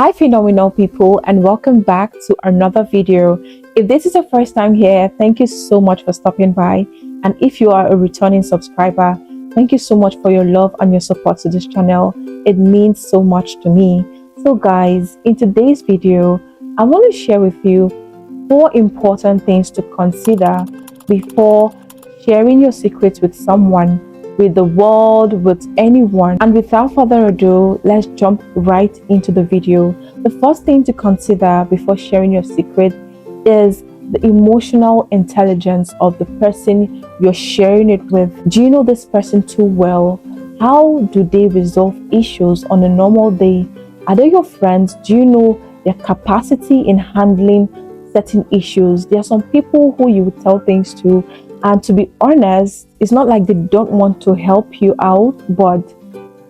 Hi phenomenal people, and welcome back to another video. If this is your first time here, thank you so much for stopping by, and if you are a returning subscriber, thank you so much for your love and your support to this channel. It means so much to me. So guys, in today's video I want to share with you 4 important things to consider before sharing your secrets with someone, with the world, with anyone. And without further ado, let's jump right into the video. The first thing to consider before sharing your secret is the emotional intelligence of the person you're sharing it with. Do you know this person too well? How do they resolve issues on a normal day? Are they your friends? Do you know their capacity in handling certain issues? There are some people who you would tell things to, and to be honest, it's not like they don't want to help you out, but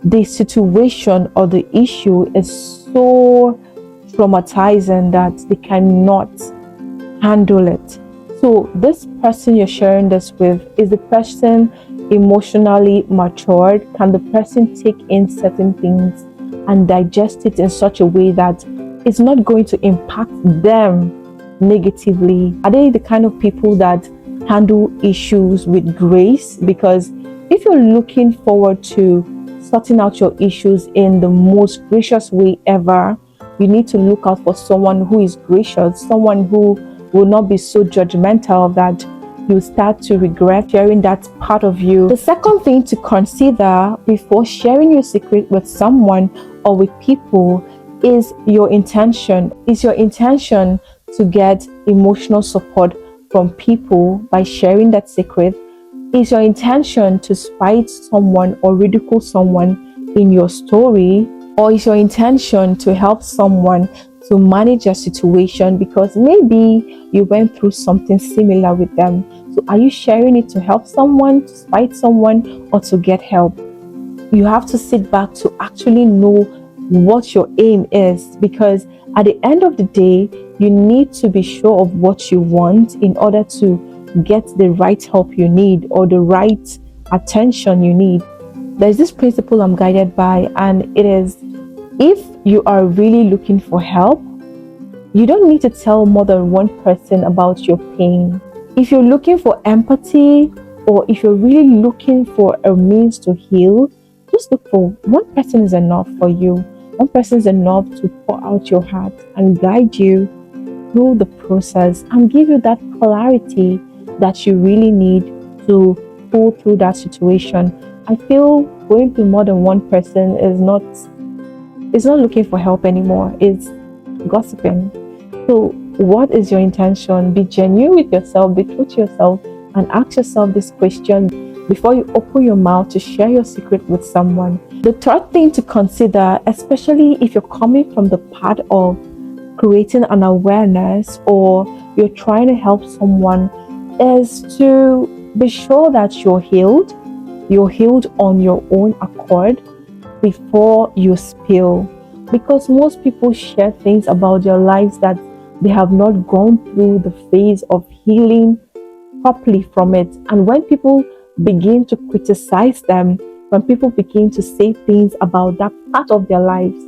the situation or the issue is so traumatizing that they cannot handle it. So this person you're sharing this with, is the person emotionally matured? Can the person take in certain things and digest it in such a way that it's not going to impact them negatively? Are they the kind of people that handle issues with grace? Because if you're looking forward to sorting out your issues in the most gracious way ever, you need to look out for someone who is gracious, someone who will not be so judgmental that you start to regret sharing that part of you. The second thing to consider before sharing your secret with someone or with people is your intention. Is your intention to get emotional support from people by sharing that secret? Is your intention to spite someone or ridicule someone in your story? Or is your intention to help someone to manage a situation because maybe you went through something similar with them? So are you sharing it to help someone, to spite someone, or to get help? You have to sit back to actually know what your aim is, because at the end of the day, you need to be sure of what you want in order to get the right help you need or the right attention you need. There's this principle I'm guided by, and it is, if you are really looking for help, you don't need to tell more than one person about your pain. If you're looking for empathy, or if you're really looking for a means to heal, just look for one person. Is enough for you. One person is enough to pour out your heart and guide you through the process and give you that clarity that you really need to pull through that situation. I feel going to more than one person is not looking for help anymore. It's gossiping. So what is your intention? Be genuine with yourself, be true to yourself, and ask yourself this question before you open your mouth to share your secret with someone. The third thing to consider, especially if you're coming from the part of creating an awareness or you're trying to help someone, is to be sure that you're healed on your own accord before you spill. Because most people share things about their lives that they have not gone through the phase of healing properly from it. And when people begin to criticize them, when people begin to say things about that part of their lives,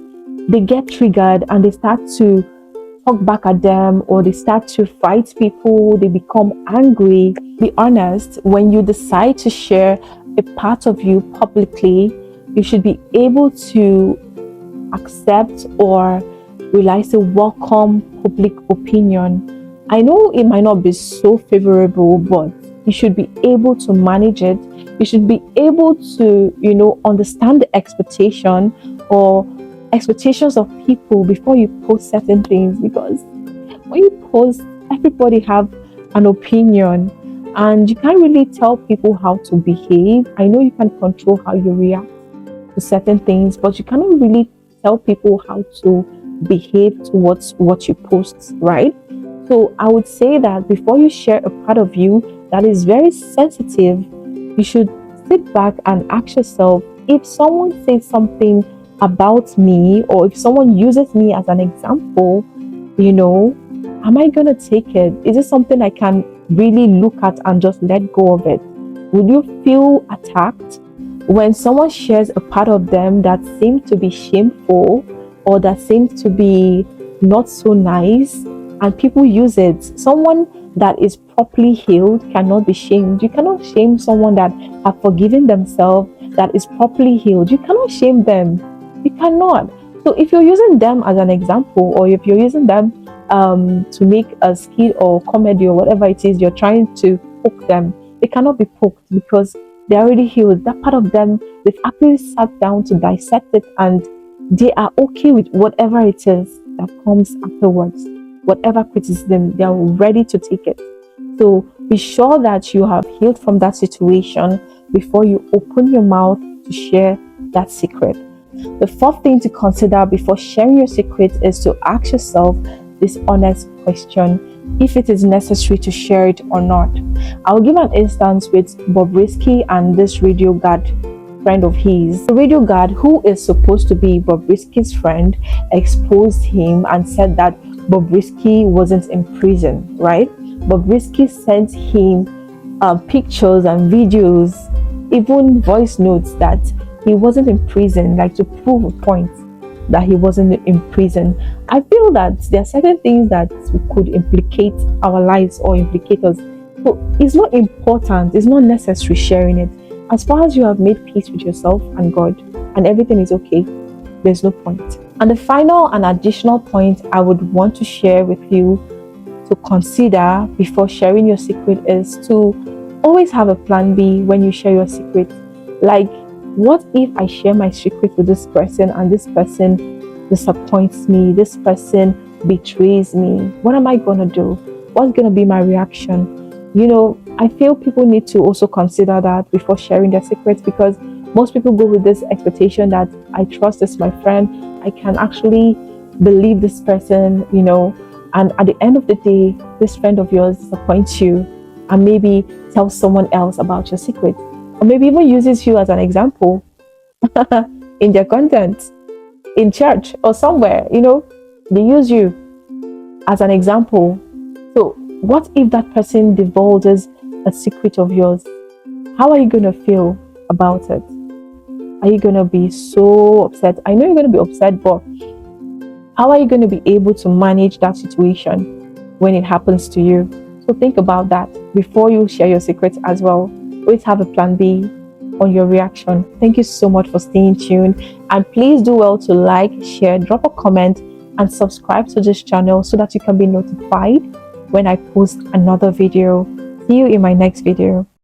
they get triggered and they start to talk back at them, or they start to fight people, they become angry. Be honest, when you decide to share a part of you publicly, you should be able to accept, or will I say welcome, public opinion. I know it might not be so favorable, but you should be able to manage it. You should be able to, understand the expectation or expectations of people before you post certain things, because when you post, everybody have an opinion and you can't really tell people how to behave. I know you can control how you react to certain things, but you cannot really tell people how to behave towards what you post, right? So I would say that before you share a part of you that is very sensitive, you should sit back and ask yourself, if someone says something about me, or if someone uses me as an example, am I gonna take it? Is it something I can really look at and just let go of it? Would you feel attacked when someone shares a part of them that seems to be shameful? or that seems to be not so nice, and people use it. Someone that is properly healed cannot be shamed. You cannot shame someone that have forgiven themselves, that is properly healed. You cannot shame them. You cannot. So if you're using them as an example, or if you're using them to make a skit or comedy or whatever it is, you're trying to poke them, they cannot be poked because they're already healed. That part of them, they've actually sat down to dissect it, and they are okay with whatever it is that comes afterwards. Whatever criticism, they are ready to take it. So be sure that you have healed from that situation before you open your mouth to share that secret. The fourth thing to consider before sharing your secret is to ask yourself this honest question: if it is necessary to share it or not. I'll give an instance with Bobrisky and this radio guard friend of his. The radio guard, who is supposed to be Bobrisky's friend, exposed him and said that Bobrisky wasn't in prison, right? Bobrisky sent him pictures and videos, even voice notes, that he wasn't in prison, like to prove a point that he wasn't in prison. I feel that there are certain things that could implicate our lives or implicate us. So it's not important, it's not necessary sharing it. As far as you have made peace with yourself and God and everything is okay, there's no point. And the final and additional point I would want to share with you to consider before sharing your secret is to always have a plan B when you share your secret. Like, what if I share my secret with this person and this person disappoints me, this person betrays me? What am I going to do? What's going to be my reaction? I feel people need to also consider that before sharing their secrets, because most people go with this expectation that I trust this my friend, I can actually believe this person, and at the end of the day, this friend of yours disappoints you and maybe tells someone else about your secret, or maybe even uses you as an example in their content, in church or somewhere, they use you as an example. So what if that person divulges a secret of yours? How are you going to feel about it? Are you going to be so upset? I know you're going to be upset, but how are you going to be able to manage that situation when it happens to you? So think about that before you share your secrets as well. Always have a plan B on your reaction. Thank you so much for staying tuned, and please do well to like, share, drop a comment, and subscribe to this channel so that you can be notified when I post another video. See you in my next video.